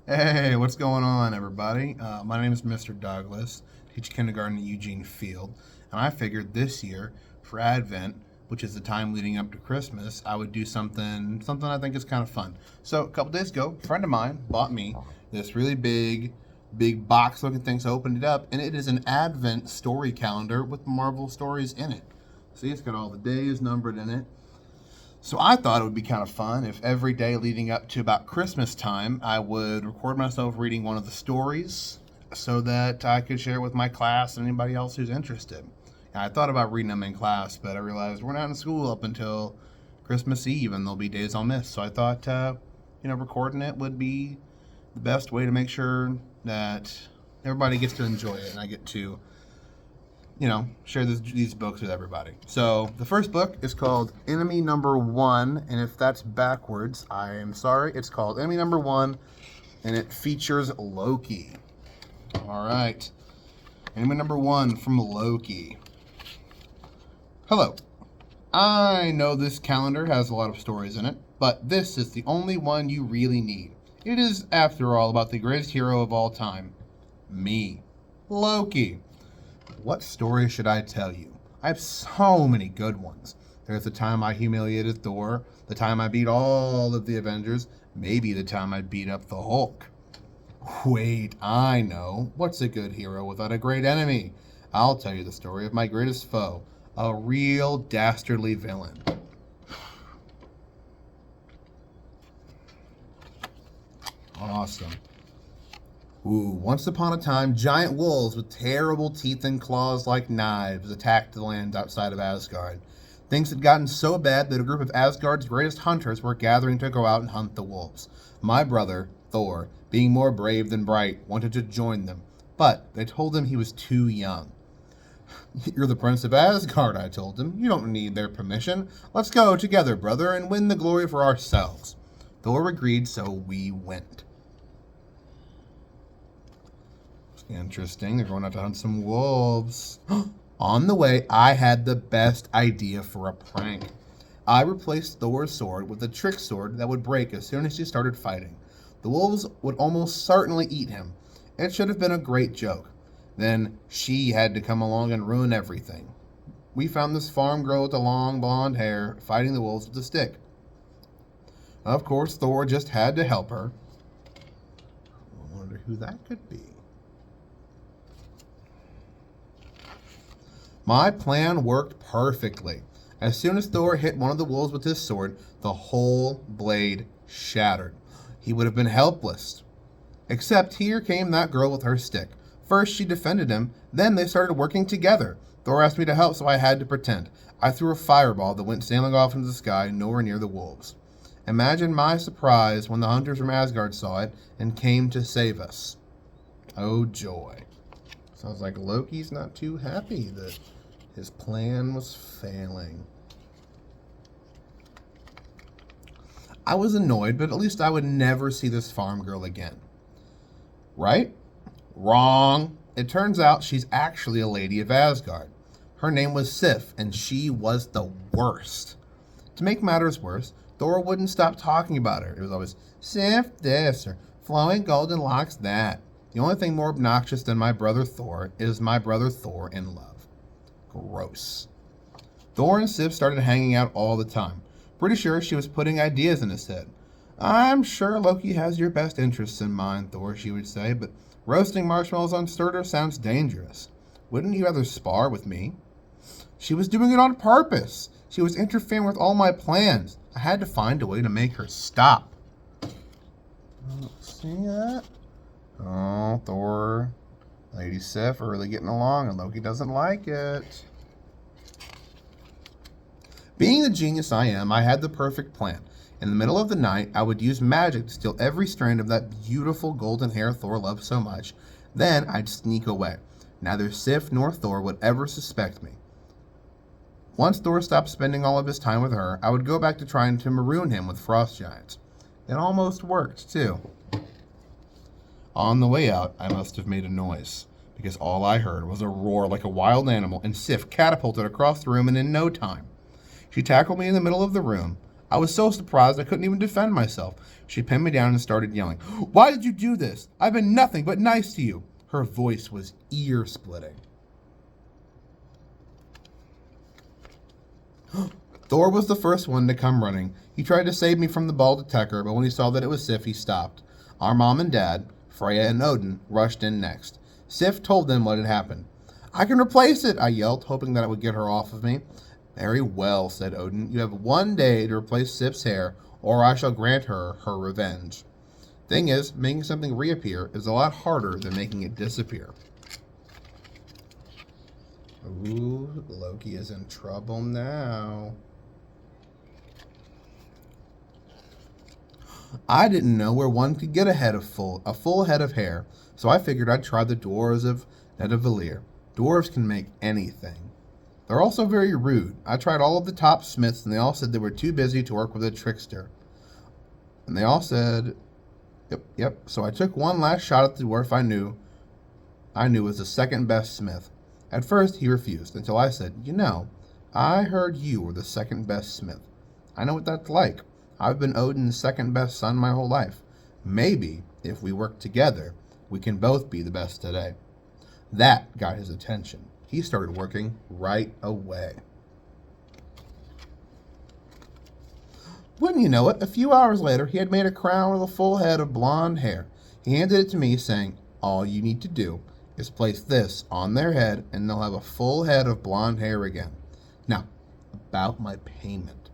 Hey, what's going on, everybody? My name is Mr. Douglas, teach kindergarten at Eugene Field, and I figured this year for Advent, which is the time leading up to Christmas, I would do something I think is kind of fun. So a couple days ago, a friend of mine bought me this really big box-looking thing. So I opened it up, and it is an Advent story calendar with Marvel stories in it. See, it's got all the days numbered in it. So I thought it would be kind of fun if every day leading up to about Christmas time, I would record myself reading one of the stories so that I could share it with my class and anybody else who's interested. And I thought about reading them in class, but I realized we're not in school up until Christmas Eve and there'll be days I'll miss. So I thought, recording it would be the best way to make sure that everybody gets to enjoy it and I get to share these books with everybody. So the first book is called Enemy Number One, and if that's backwards, I am sorry. It's called Enemy Number One, and it features Loki. All right, Enemy Number One from Loki. Hello. I know this calendar has a lot of stories in it, but this is the only one you really need. It is, after all, about the greatest hero of all time, me, Loki. What story should I tell you? I have so many good ones. There's the time I humiliated Thor, the time I beat all of the Avengers, maybe the time I beat up the Hulk. Wait, I know. What's a good hero without a great enemy? I'll tell you the story of my greatest foe, a real dastardly villain. Awesome. Once upon a time, giant wolves with terrible teeth and claws like knives attacked the lands outside of Asgard. Things had gotten so bad that a group of Asgard's greatest hunters were gathering to go out and hunt the wolves. My brother, Thor, being more brave than bright, wanted to join them, but they told him he was too young. You're the Prince of Asgard, I told him. You don't need their permission. Let's go together, brother, and win the glory for ourselves. Thor agreed, so we went. Interesting. They're going out to hunt some wolves. On the way, I had the best idea for a prank. I replaced Thor's sword with a trick sword that would break as soon as he started fighting. The wolves would almost certainly eat him. It should have been a great joke. Then she had to come along and ruin everything. We found this farm girl with the long blonde hair fighting the wolves with a stick. Of course, Thor just had to help her. I wonder who that could be. My plan worked perfectly. As soon as Thor hit one of the wolves with his sword, the whole blade shattered. He would have been helpless. Except here came that girl with her stick. First she defended him, then they started working together. Thor asked me to help, so I had to pretend. I threw a fireball that went sailing off into the sky, nowhere near the wolves. Imagine my surprise when the hunters from Asgard saw it and came to save us. Oh joy. Sounds like Loki's not too happy that his plan was failing. I was annoyed, but at least I would never see this farm girl again. Right? Wrong. It turns out she's actually a lady of Asgard. Her name was Sif, and she was the worst. To make matters worse, Thor wouldn't stop talking about her. It was always, Sif this, or flowing golden locks that. The only thing more obnoxious than my brother Thor is my brother Thor in love. Gross. Thor and Sif started hanging out all the time. Pretty sure she was putting ideas in his head. I'm sure Loki has your best interests in mind, Thor, she would say, but roasting marshmallows on Surtur sounds dangerous. Wouldn't you rather spar with me? She was doing it on purpose. She was interfering with all my plans. I had to find a way to make her stop. See that? Oh, Thor, Lady Sif are really getting along, and Loki doesn't like it. Being the genius I am, I had the perfect plan. In the middle of the night, I would use magic to steal every strand of that beautiful golden hair Thor loved so much. Then I'd sneak away. Neither Sif nor Thor would ever suspect me. Once Thor stopped spending all of his time with her, I would go back to trying to maroon him with frost giants. It almost worked, too. On the way out, I must have made a noise, because all I heard was a roar like a wild animal, and Sif catapulted across the room, and in no time. She tackled me in the middle of the room. I was so surprised I couldn't even defend myself. She pinned me down and started yelling, "Why did you do this? I've been nothing but nice to you." Her voice was ear-splitting. Thor was the first one to come running. He tried to save me from the bald attacker, but when he saw that it was Sif, he stopped. Our mom and dad, Freya and Odin, rushed in next. Sif told them what had happened. "I can replace it," I yelled, hoping that it would get her off of me. "Very well," said Odin. "You have 1 day to replace Sif's hair, or I shall grant her her revenge." Thing is, making something reappear is a lot harder than making it disappear. Ooh, Loki is in trouble now. I didn't know where one could get a full head of hair, so I figured I'd try the dwarves of Nidavellir. Dwarves can make anything. They're also very rude. I tried all of the top smiths, and they all said they were too busy to work with a trickster. And they all said, yep. So I took one last shot at the dwarf I knew was the second best smith. At first, he refused, until I said, I heard you were the second best smith. I know what that's like. I've been Odin's second best son my whole life. Maybe, if we work together, we can both be the best today. That got his attention. He started working right away. Wouldn't you know it, a few hours later, he had made a crown with a full head of blonde hair. He handed it to me, saying, "All you need to do is place this on their head, and they'll have a full head of blonde hair again." Now, about my payment.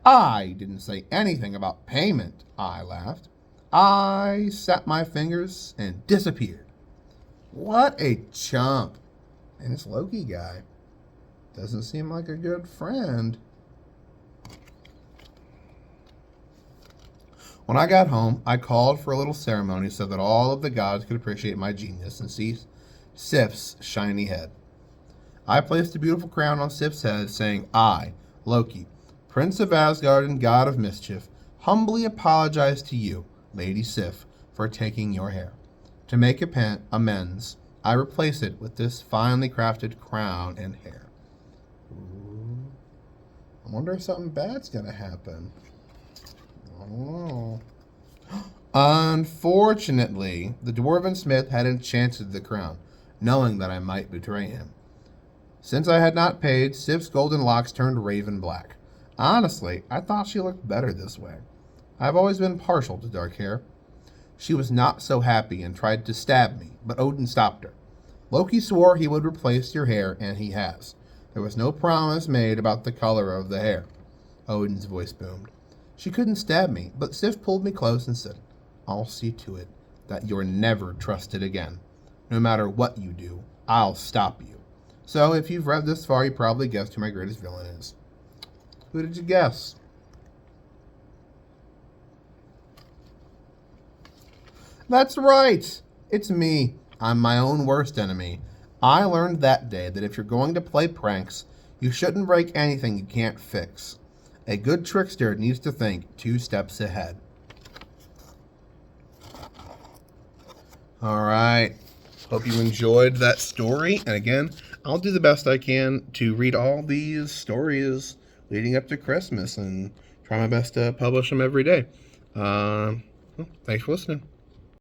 I didn't say anything about payment, I laughed. I snapped my fingers and disappeared. What a chump. And this Loki guy doesn't seem like a good friend. When I got home, I called for a little ceremony so that all of the gods could appreciate my genius and see Sif's shiny head. I placed a beautiful crown on Sif's head, saying, "I, Loki, Prince of Asgard and God of Mischief, humbly apologize to you, Lady Sif, for taking your hair. To make amends, I replace it with this finely crafted crown and hair." Ooh. I wonder if something bad's gonna happen. I don't know. Unfortunately, the dwarven smith had enchanted the crown, knowing that I might betray him. Since I had not paid, Sif's golden locks turned raven black. Honestly, I thought she looked better this way. I've always been partial to dark hair. She was not so happy and tried to stab me, but Odin stopped her. "Loki swore he would replace your hair, and he has. There was no promise made about the color of the hair." Odin's voice boomed. She couldn't stab me, but Sif pulled me close and said, "I'll see to it that you're never trusted again. No matter what you do, I'll stop you." So if you've read this far, you probably guessed who my greatest villain is. Who did you guess? That's right. It's me. I'm my own worst enemy. I learned that day that if you're going to play pranks, you shouldn't break anything you can't fix. A good trickster needs to think 2 steps ahead. All right. Hope you enjoyed that story. And again, I'll do the best I can to read all these stories leading up to Christmas and try my best to publish them every day. Well, thanks for listening.